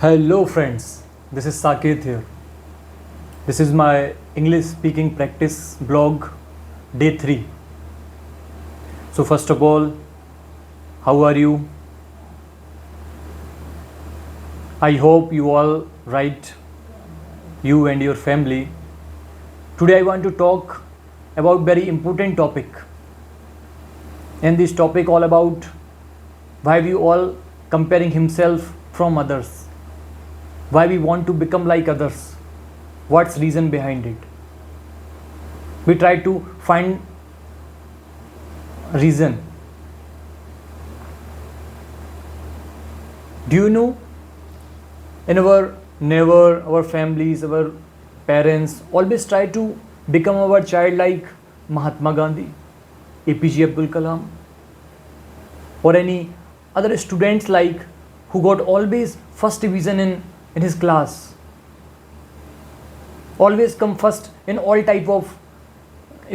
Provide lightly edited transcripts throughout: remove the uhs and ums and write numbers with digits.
Hello friends, this is Saket here. This is my English speaking practice blog day 3. So first of all, how are you? I hope you all right, you and your family. Today I want to talk about very important topic. And this topic all about why we all comparing himself from others. Why we want to become like others. What's reason behind it? We try to find reason. Do you know in our neighbor, our families, our parents always try to become our child like Mahatma Gandhi, APJ Abdul Kalam, or any other students like who got always first division in his class, always come first in all type of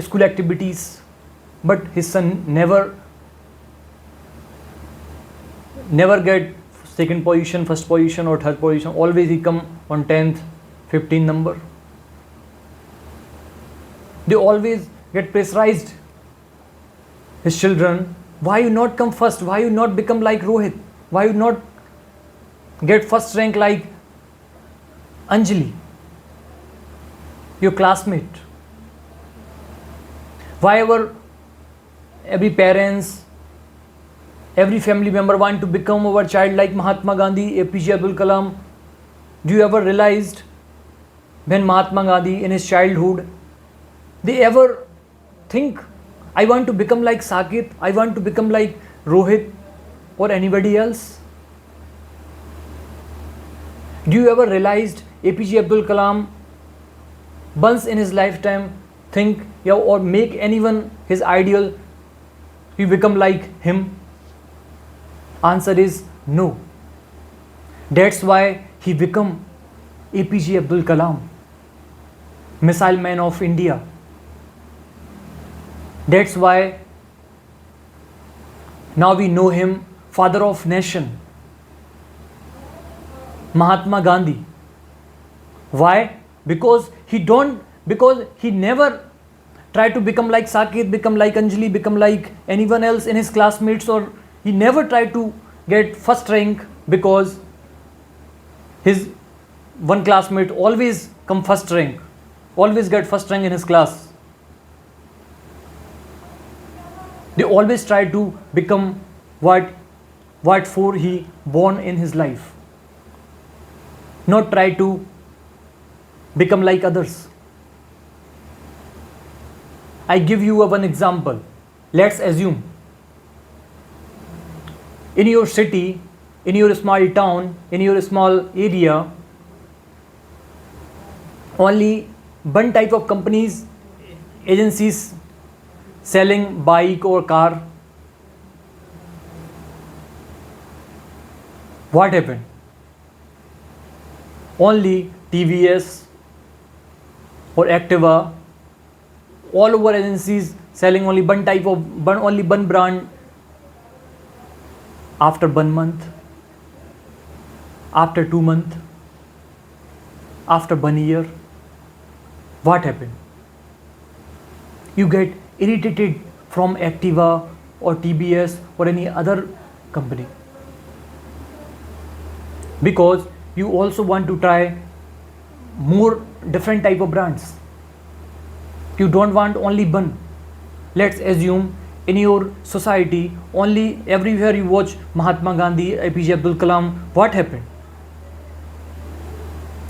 school activities, but his son never get second position, first position or third position. Always he come on 10th, 15th number. They always get pressurized. His children, why you not come first? Why you not become like Rohit? Why you not get first rank like Anjali, your classmate? Why every parents, every family member want to become our child like Mahatma Gandhi, APJ Abdul Kalam? Do you ever realized when Mahatma Gandhi in his childhood, they ever think, I want to become like Saket, I want to become like Rohit or anybody else? Do you ever realized APJ Abdul Kalam once in his lifetime think or make anyone his ideal, you become like him? Answer is no. That's why he become APJ Abdul Kalam, Missile Man of India. That's why now we know him father of nation, Mahatma Gandhi. Why? Because he never tried to become like Saket, become like Anjali, become like anyone else in his classmates, or he never tried to get first rank because his one classmate always come first rank, always get first rank in his class. They always try to become what for he born in his life, not try to become like others. I give you one example. Let's assume in your city, in your small town, in your small area, only one type of companies, agencies selling bike or car. What happened? Only TVS or Activa, all over agencies selling only one type of only one brand. After 1 month, after 2 months, after 1 year, what happened? You get irritated from Activa or TBS or any other company because you also want to try more different type of brands. You don't want only one. Let's assume in your society only everywhere you watch Mahatma Gandhi, APJ Abdul Kalam. What happened?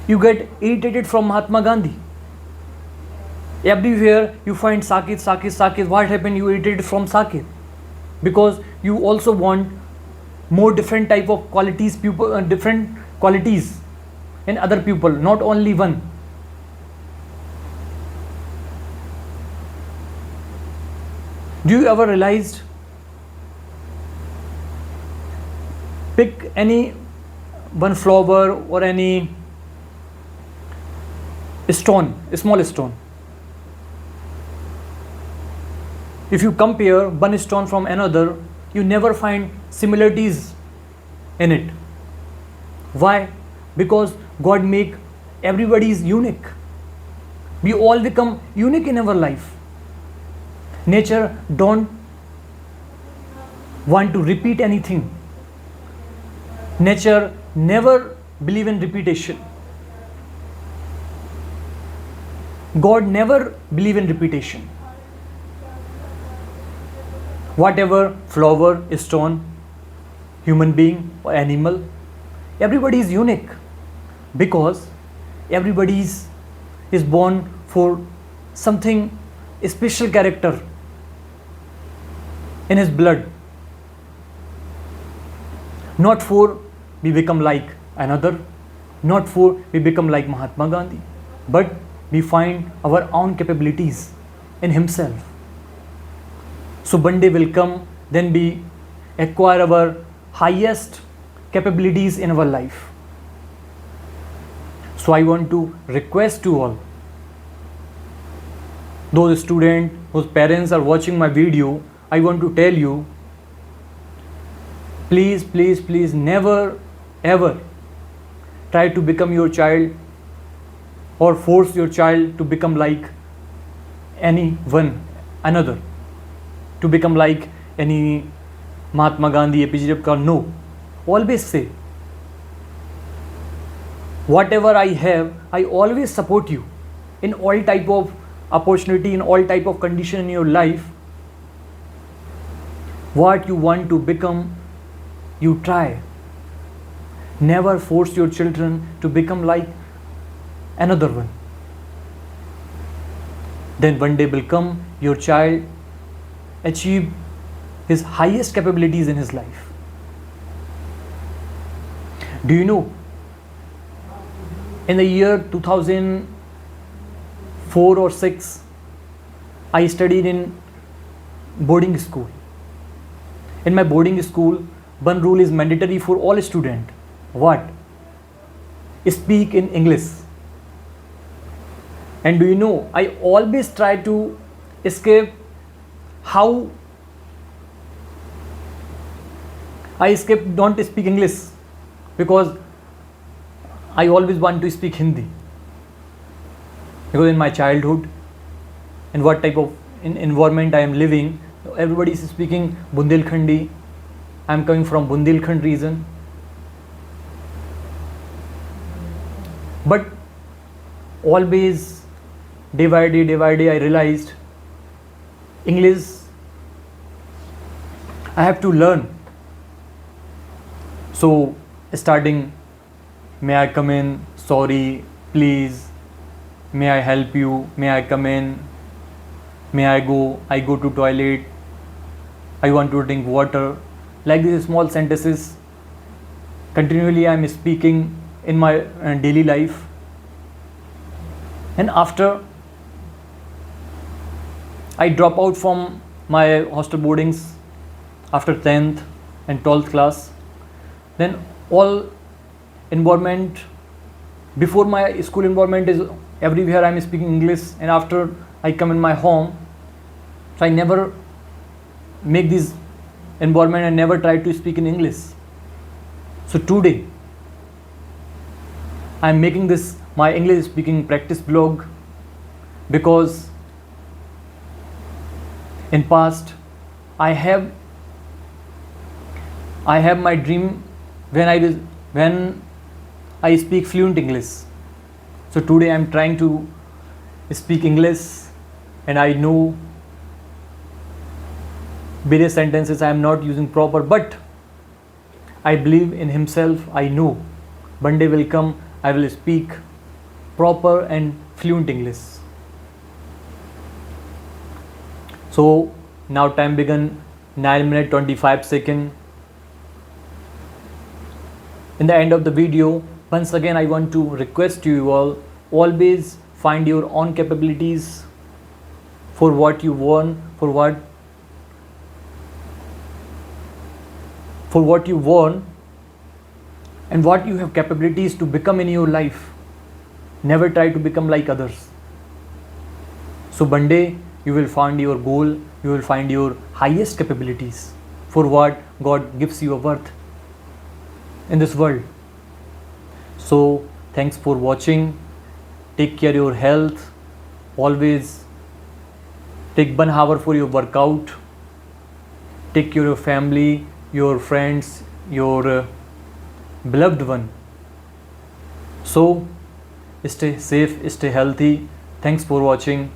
You get irritated from Mahatma Gandhi. Everywhere you find Saket. What happened? You irritated from Saket because you also want more different type of qualities, different qualities in other people, not only one. Do you ever realized? Pick any one flower or any stone, a small stone. If you compare one stone from another, you never find similarities in it. Why? because God make everybody is unique. We all become unique in our life. Nature don't want to repeat anything. Nature never believe in repetition. God never believe in repetition. Whatever flower, stone, human being or animal, everybody is unique because everybody is born for something special character in his blood. Not for we become like another, not for we become like Mahatma Gandhi, but we find our own capabilities in himself. So one day will come, then we acquire our highest capabilities in our life. So I want to request to all those students whose parents are watching my video, I want to tell you, please, please, please never ever try to become your child or force your child to become like anyone another, to become like any Mahatma Gandhi, APJ Abdul Kalam. No, always say, whatever I have, I always support you in all type of opportunity, in all type of condition in your life. What you want to become, you try. Never force your children to become like another one. Then one day will come, your child achieve his highest capabilities in his life. Do you know, in the year 2004 or 6, I studied in boarding school. In my boarding school, one rule is mandatory for all students. What? Speak in English. And do you know, I always try to escape how I escape don't speak English, because I always want to speak Hindi. Because in my childhood, in what type of environment I am living, everybody is speaking Bundelkhandi. I am coming from Bundelkhand region. But always, day by day, I realized English I have to learn. So starting, may I come in, sorry, please, may I help you, may I come in, may I go to toilet, I want to drink water. Like these small sentences continually I am speaking in my daily life. And after I drop out from my hostel boardings after 10th and 12th class, then all environment before my school environment is everywhere I am speaking English, and after I come in my home, so I never make this environment and never try to speak in English. So today I am making this my English speaking practice blog, because in past I have my dream when I speak fluent English. So today I am trying to speak English, and I know various sentences I am not using proper, but I believe in himself. I know one day will come, I will speak proper and fluent English. So now time begun 9 minutes 25 seconds. In the end of the video, once again I want to request you all, always find your own capabilities for what you want, for what you want, and what you have capabilities to become in your life. Never try to become like others. So one day you will find your goal, you will find your highest capabilities for what God gives you a worth in this world. So thanks for watching. Take care your health. Always take 1 hour for your workout. Take care of your family, your friends, your beloved one. So stay safe, stay healthy. Thanks for watching.